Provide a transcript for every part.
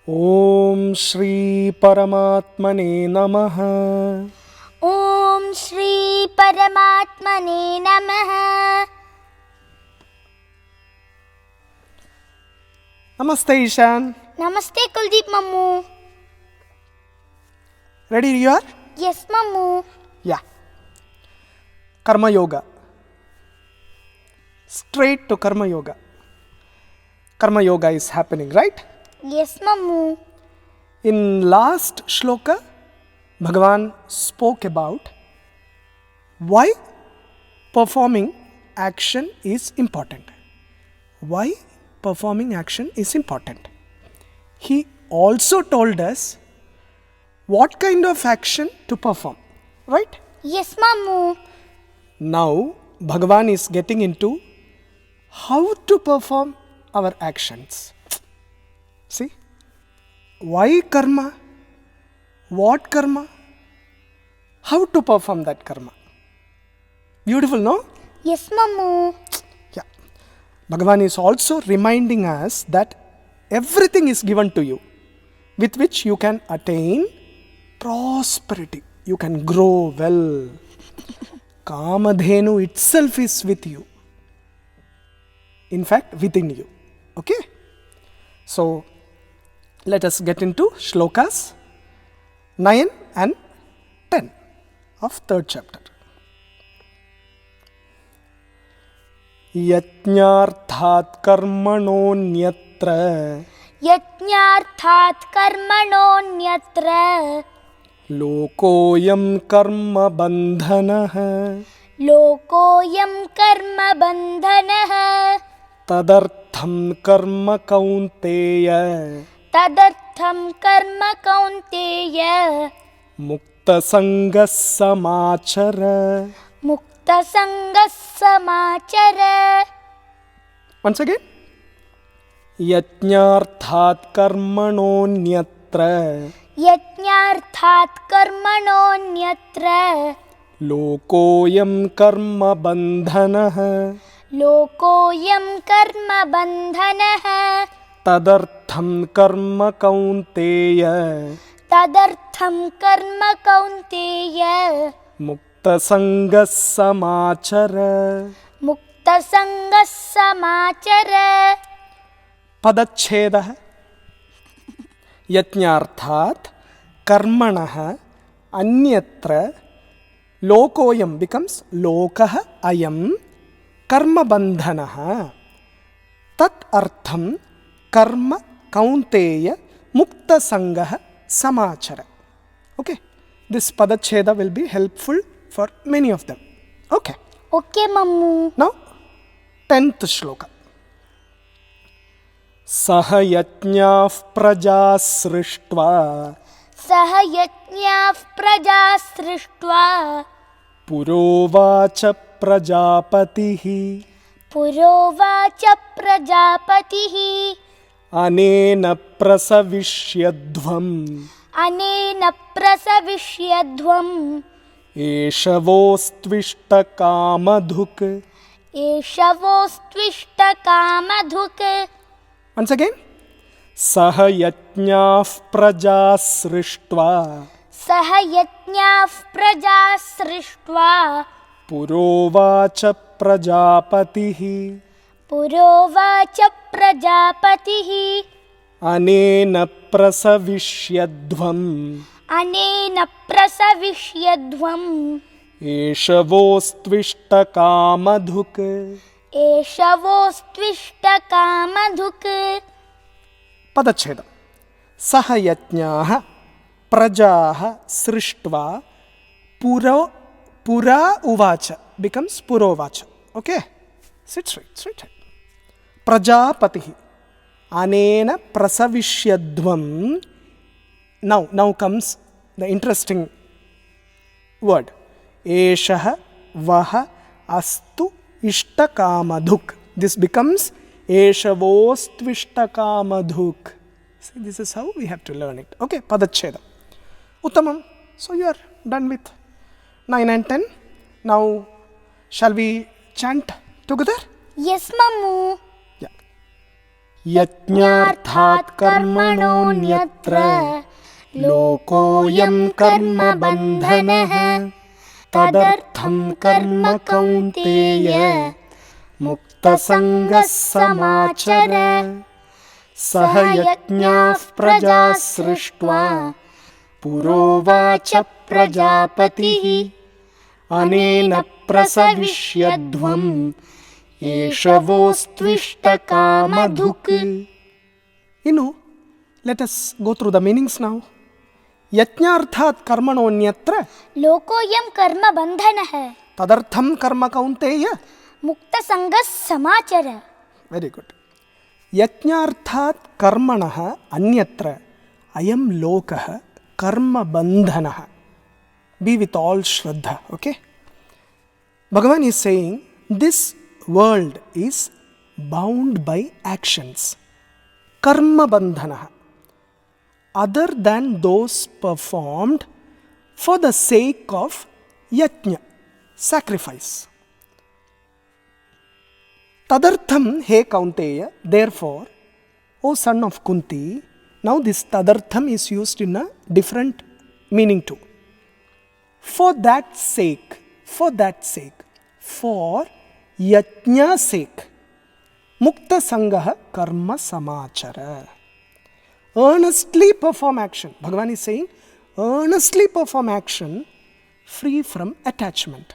ओम श्री परमात्मने नमः। ओम श्री परमात्मने नमः। नमस्ते ईशान। नमस्ते Kuldeep Mammu. Ready you are? Yes Mammu. Yeah. Karma Yoga. Straight to Karma Yoga. Karma Yoga is happening, right? Yes Mammu. In last shloka, Bhagavan spoke about why performing action is important. Why performing action is important. He also told us what kind of action to perform, right? Yes Mammu. Now, Bhagavan is getting into how to perform our actions. See, why karma? What karma? How to perform that karma? Beautiful, no? Yes Mammu. Yeah. Bhagavan is also reminding us that everything is given to you with which you can attain prosperity. You can grow well. Kamadhenu itself is with you. In fact, within you. Okay? So, let us get into shlokas 9 and 10 of third chapter. यज्ञार्थात् कर्मणोऽन्यत्र यज्ञार्थात् कर्मणोऽन्यत्र लोकोऽयं कर्मबन्धनः लोकोऽयं कर्मबन्धनः तदर्थं कर्म कौन्तेय तदर्थं कर्म कौन्तेय मुक्तसङ्गः समाचर. मुक्तसङ्गः समाचर. Once again. यज्ञार्थात् कर्मणोऽन्यत्र यज्ञार्थात् कर्मणोऽन्यत्र लोकोऽयं कर्मबन्धनः लोकोऽयं कर्मबन्धनः तदर्थं कर्म कौन्तेय तदर्थं कर्म कौन्तेय मुक्तसङ्गः समाचर. मुक्तसङ्गः समाचर. पदच्छेदः. यज्ञार्थात् कर्मणः अन्यत्र लोकोऽयं becomes लोकः अयं कर्मबन्धनः तत् अर्थं कर्म कौन्तेय मुक्तसङ्गः समाचर. Okay, this padacheda will be helpful for many of them. Okay, okay Mammu. now 10th shloka. सह यज्ञाः प्रजा सृष्ट्वा सह यज्ञाः प्रजा सृष्ट्वा पुरोवाच प्रजापतिः पुरोवाच प्रजापतिः अनेन प्रसविष्यध्वम् अनेन प्रसविष्यध्वम् एष वोस्त्विष्टकामधुक्. एष वोस्त्विष्टकामधुक्. Once again. सह यज्ञाः प्रजा सृष्ट्वा सह यज्ञाः प्रजा सृष्ट्वा पुरोवाच प्रजापतिः पुरोवाच प्रजापतिः अनेन प्रसविष्यध्वम् अनेन प्रसविष्यध्वम् एष वोस्त्विष्टकामधुक्. एष वोस्त्विष्टकामधुक्. पदच्छेदम्. सह यज्ञाः प्रजाः सृष्ट्वा पुरा उवाच becomes पुरोवाच. Okay, sit straight. प्रजापतिः अनेन प्रसविष्यध्वम्. Now comes the interesting word. एषः वः अस्तु इष्टकामधुक्. This becomes एष वोस्त्विष्टकामधुक्. See, this is how we have to learn it. Okay, padacheda. Uttamam. So you are done with 9 and 10. Now, shall we chant together? Yes Mammu. Yeah. यज्ञार्थात् कर्मणोऽन्यत्र लोकोऽयं कर्मबन्धनः तदर्थं कर्म कौन्तेय मुक्तसङ्गः समाचर सह यज्ञाः प्रजाः सृष्ट्वा पुरोवाच प्रजापतिः अनेन प्रसविष्यध्वम् एष वोस्त्विष्टकामधुक्. Let us go through the meanings now. यज्ञार्थात् कर्मणोऽन्यत्र लोकोऽयं कर्म बन्धनः तदर्थं कर्म कौन्तेय मुक्तसङ्गः समाचर. Very good. यज्ञार्थात् कर्मणः अन्यत्र अयं लोकः कर्मबन्धनः. Be with all Shraddha, okay? Bhagavan is saying this world is bound by actions. Karma bandhana. Other than those performed for the sake of yajna, sacrifice. Tadartham he Kaunteya, therefore, O son of Kunti, now this tadartham is used in a different meaning too. For that sake, for yajna's sake, mukta sangah karma samachara. Earnestly perform action. Bhagavan is saying, earnestly perform action free from attachment.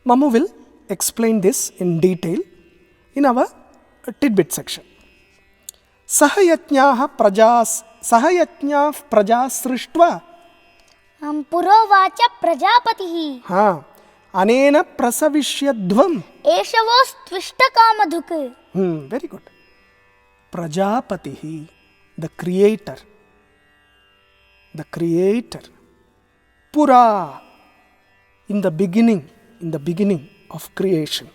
Mamu will explain this in detail in our tidbit section. Sahayajñāh prajas srishtva पुरोवाच प्रजापतिः अनेन प्रसविष्यध्वम् एष वोस्त्विष्टकामधुक्. Very good. Prajapatihi, the creator. Pura, in the beginning of creation.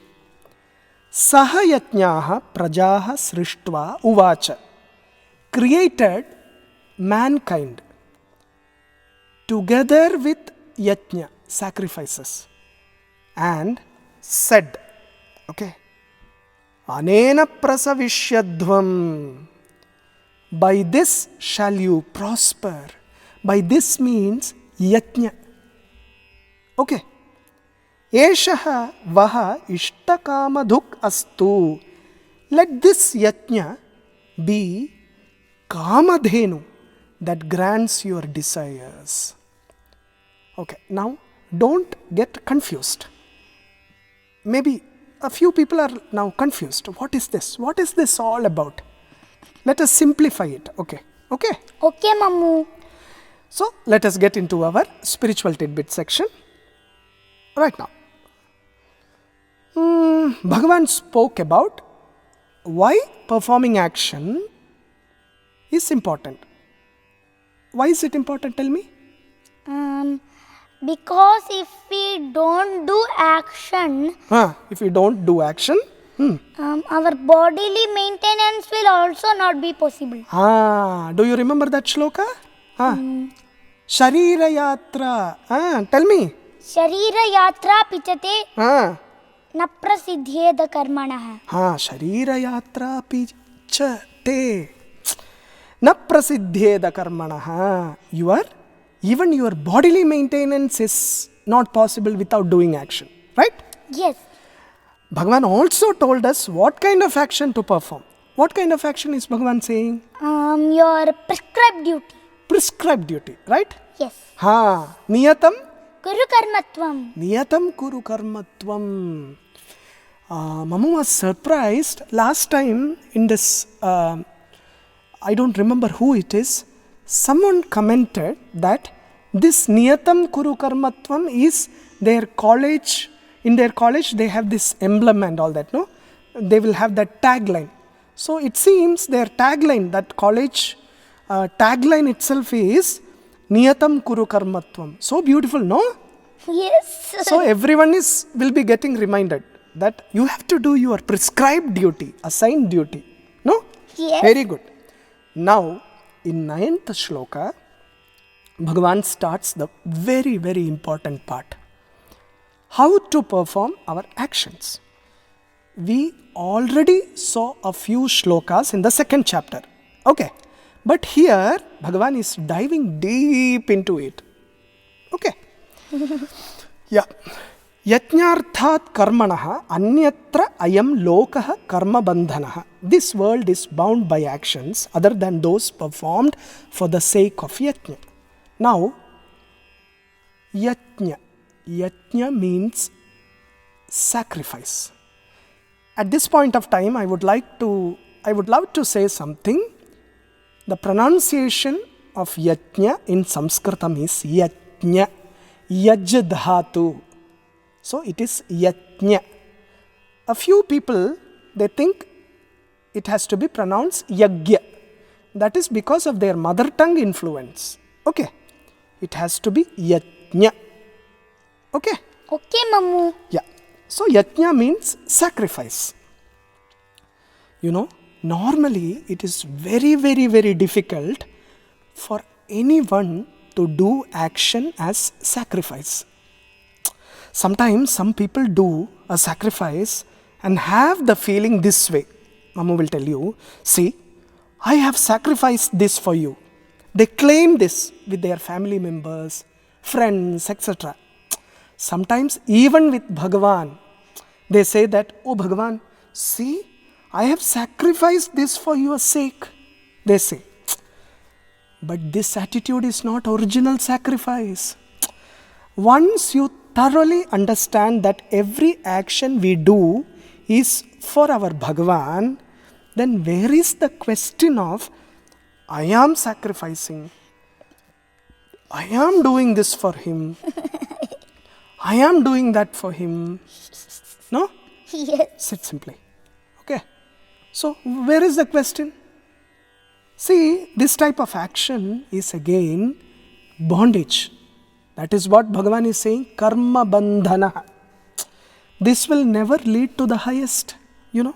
Sahayajñāh prajaha srishtva uvacha, created mankind together with yajna, sacrifices, and said, okay, anena prasavishyadhvam, by this shall you prosper. By this means yajna. Okay. Eshaha vaha ishtakamadhuk astu. Let this yajna be kamadhenu that grants your desires. Okay, now don't get confused. Maybe a few people are now confused. What is this? What is this all about? Let us simplify it. Okay. Okay, Mammu. So, let us get into our spiritual tidbit section right now. Bhagavan spoke about why performing action is important. Why is it important? Tell me. Because if we don't do action, our bodily maintenance will also not be possible. Do you remember that shloka? Sharira yatra. Tell me. Sharira yatra pichate na prasidhyeda karmanah. Sharira yatra pichate na prasidhyeda karmanah. Even your bodily maintenance is not possible without doing action. Right? Yes. Bhagavan also told us what kind of action to perform. What kind of action is Bhagavan saying? Your prescribed duty. Prescribed duty, right? Yes. Niyatam Kuru karmatvam. Niyatam kuru karmatvam. Mamu was surprised last time in this, I don't remember who it is, someone commented that this Niyatam kuru karmatvam is their college. In their college they have this emblem and all that, no? They will have that tagline. So it seems their tagline, that college tagline itself is Niyatam kuru karmatvam. So beautiful, no? Yes. So everyone will be getting reminded that you have to do your prescribed duty, assigned duty. No? Yes. Very good. Now, in 9th shloka, Bhagavan starts the very, very important part. How to perform our actions. we already saw a few shlokas in the second chapter. Okay. But here, Bhagavan is diving deep into it. Okay. Yeah. Yajnarthat karmanaha anyatra ayam lokaha karma bandhanaha. This world is bound by actions other than those performed for the sake of yajna. Now, yajna. Yajna means sacrifice. At this point of time, I would love to say something. The pronunciation of yajna in Sanskritam is yajna. Yaj dhatu. So it is yajna. A few people, they think it has to be pronounced yagya. That is because of their mother tongue influence. Okay. It has to be yajna. Okay. Okay, Mammu. Yeah. So yajna means sacrifice. You know, normally it is very, very, very difficult for anyone to do action as sacrifice. Sometimes some people do a sacrifice and have the feeling this way. Mama will tell you, see, I have sacrificed this for you. They claim this with their family members, friends, etc. Sometimes even with Bhagavan, they say that, oh Bhagavan, see, I have sacrificed this for your sake. They say. But this attitude is not original sacrifice. Once you thoroughly understand that every action we do is for our Bhagavan, then where is the question of, I am sacrificing, I am doing this for him, I am doing that for him. No? Yes. Sit simply. Okay. So, where is the question? See, this type of action is again bondage. That is what Bhagavan is saying, karma bandhana. This will never lead to the highest, you know.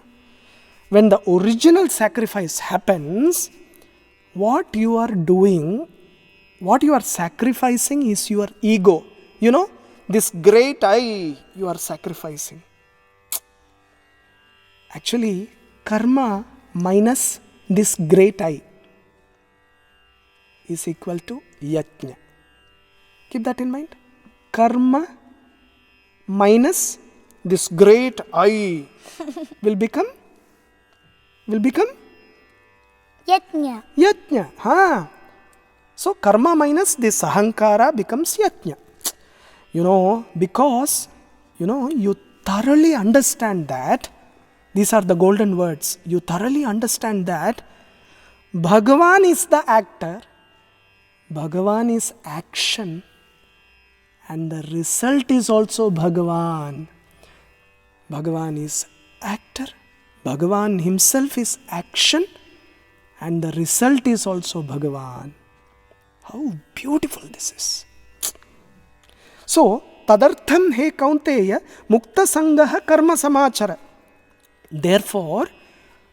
When the original sacrifice happens, what you are doing, what you are sacrificing is your ego. You know, this great I you are sacrificing. Actually, karma minus this great I is equal to yajna. Keep that in mind. Karma minus this great I will become Yajna. yajna. So karma minus this ahankara becomes yajna. You know, because you thoroughly understand that, these are the golden words, you thoroughly understand that Bhagavan is the actor, Bhagavan is action, and the result is also Bhagavan. Bhagavan is actor, Bhagavan himself is action, and the result is also Bhagavan. How beautiful this is. So, tadartham he kaunteya mukta sangaha karma samachara. Therefore,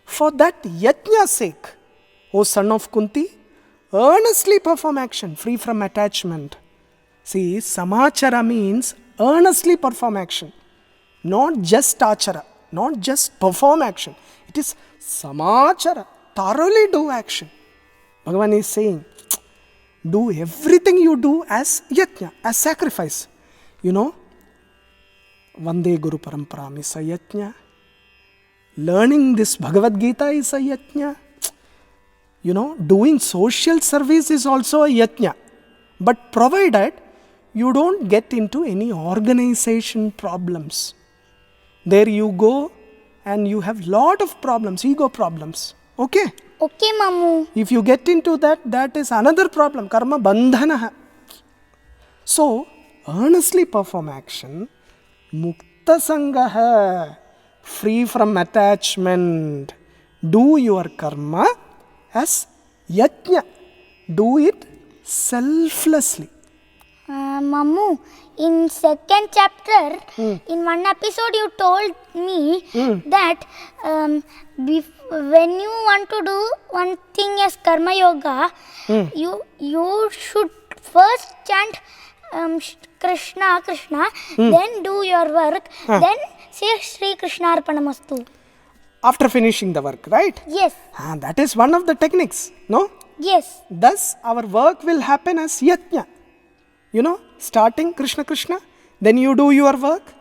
for that yajna's sake, O son of Kunti, earnestly perform action free from attachment. See, samachara means earnestly perform action. Not just achara, not just perform action. It is samachara, thoroughly do action. Bhagavan is saying, do everything you do as yajna, as sacrifice. You know, Vande Guru Paramparam is a yajna. Learning this Bhagavad Gita is a yajna. You know, doing social service is also a yajna. But provided you don't get into any organization problems. There you go and you have lot of problems, ego problems. Okay? Okay, Mammu. If you get into that, that is another problem, karma bandhana. So, earnestly perform action, mukta sangaha, free from attachment. Do your karma as yajna. Do it selflessly. Mammu, in second chapter, in one episode you told me that when you want to do one thing as karma yoga, you should first chant Krishna, Krishna, then do your work, then say Shri Krishnarpanamastu. After finishing the work, right? Yes. That is one of the techniques, no? Yes. Thus, our work will happen as yajna. You know, starting Krishna Krishna, then you do your work.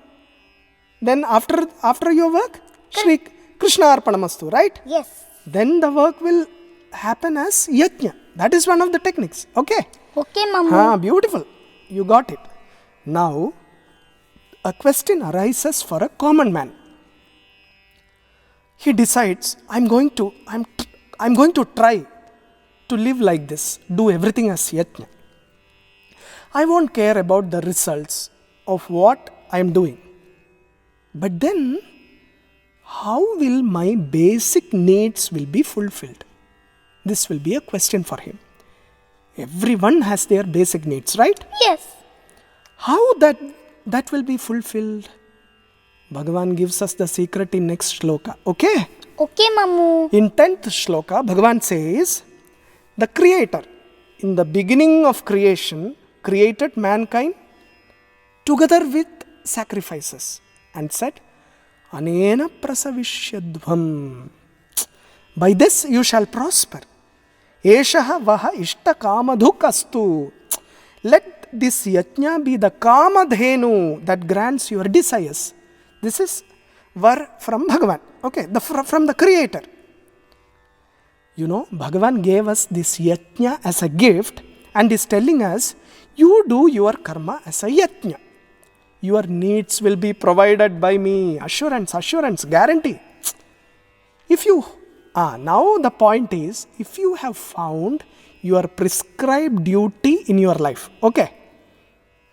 Then after your work, Shri Krishna Arpanamastu, right? Yes. Then the work will happen as yajna. That is one of the techniques. Okay? Okay, Mammu. Beautiful. You got it. Now, a question arises for a common man. He decides, I'm going to try to live like this, do everything as yajna. I won't care about the results of what I am doing. But then, how will my basic needs will be fulfilled? This will be a question for him. Everyone has their basic needs, right? Yes. How that will be fulfilled? Bhagavan gives us the secret in next shloka. Okay? Okay, Mammu. In 10th shloka, Bhagavan says, the Creator, in the beginning of creation, created mankind together with sacrifices and said, Anena prasavishyadvam. By this you shall prosper. Eshaha vaha ishta kamadhuk astu. Let this yajna be the kamadhenu that grants your desires. This is var from Bhagavan. Okay, from the Creator. You know, Bhagavan gave us this yajna as a gift and is telling us, you do your karma as a yajna. Your needs will be provided by me. Assurance, guarantee. Now the point is, if you have found your prescribed duty in your life, okay,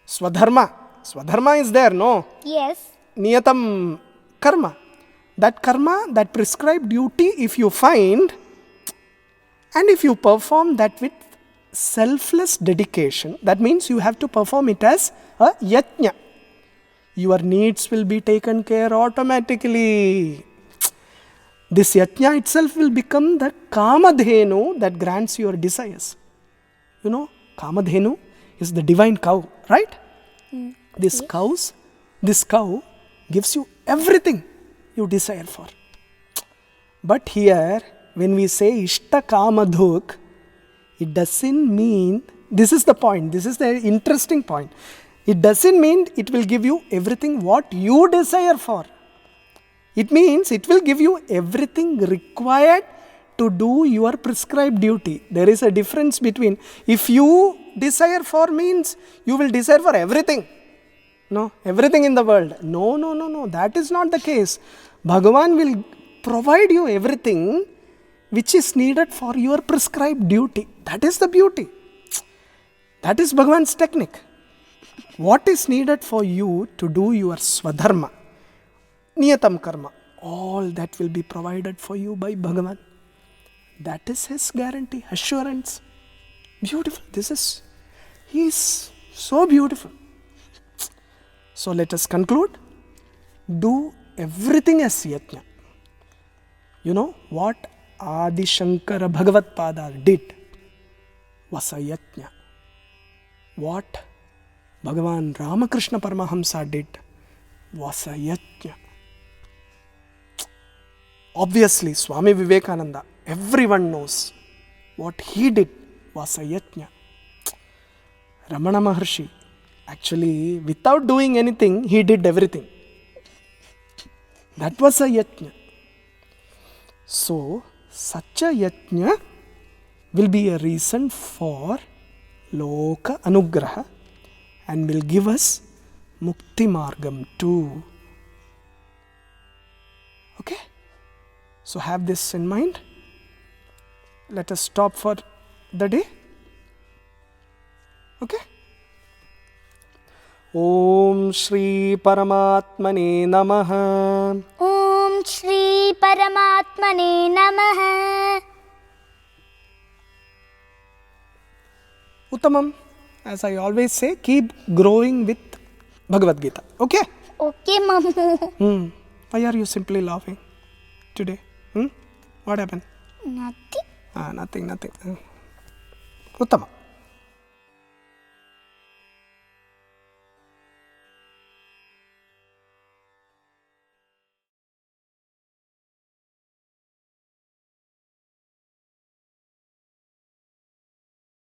Swadharma is there, no? Yes. Niyatam karma, that prescribed duty, if you find, and if you perform that with selfless dedication, that means you have to perform it as a yajna. Your needs will be taken care automatically. This yajna itself will become the kamadhenu that grants your desires. You know, kamadhenu is the divine cow, right? This cow gives you everything you desire for. But here, when we say ishta kamadhuk, it doesn't mean, this is the point, this is the interesting point. It doesn't mean it will give you everything what you desire for. It means it will give you everything required to do your prescribed duty. There is a difference between, if you desire for means you will desire for everything. No, everything in the world. No. That is not the case. Bhagavan will provide you everything which is needed for your prescribed duty. That is the beauty. That is Bhagavan's technique. What is needed for you to do your swadharma, niyatam karma, all that will be provided for you by Bhagavan. That is his guarantee, assurance. Beautiful. He is so beautiful. So let us conclude. Do everything as yajna. You know what Adi Shankara Bhagavad Pada did was a yajna. What Bhagavan Ramakrishna Paramahamsa did was a yajna. Obviously, Swami Vivekananda, everyone knows what he did was a yajna. Ramana Maharshi, actually, without doing anything, he did everything. That was a yajna. So, such a yajna will be a reason for Loka Anugraha and will give us Mukti Margam too. Okay? So have this in mind. Let us stop for the day. Okay? Om Shri Paramatmane Namaha. Om Shri Paramatmane Namaha. Uttamam. As I always say, keep growing with Bhagavad Gita. Okay? Okay, Mammu. Why are you simply laughing today? What happened? Nothing. Nothing. Uttama.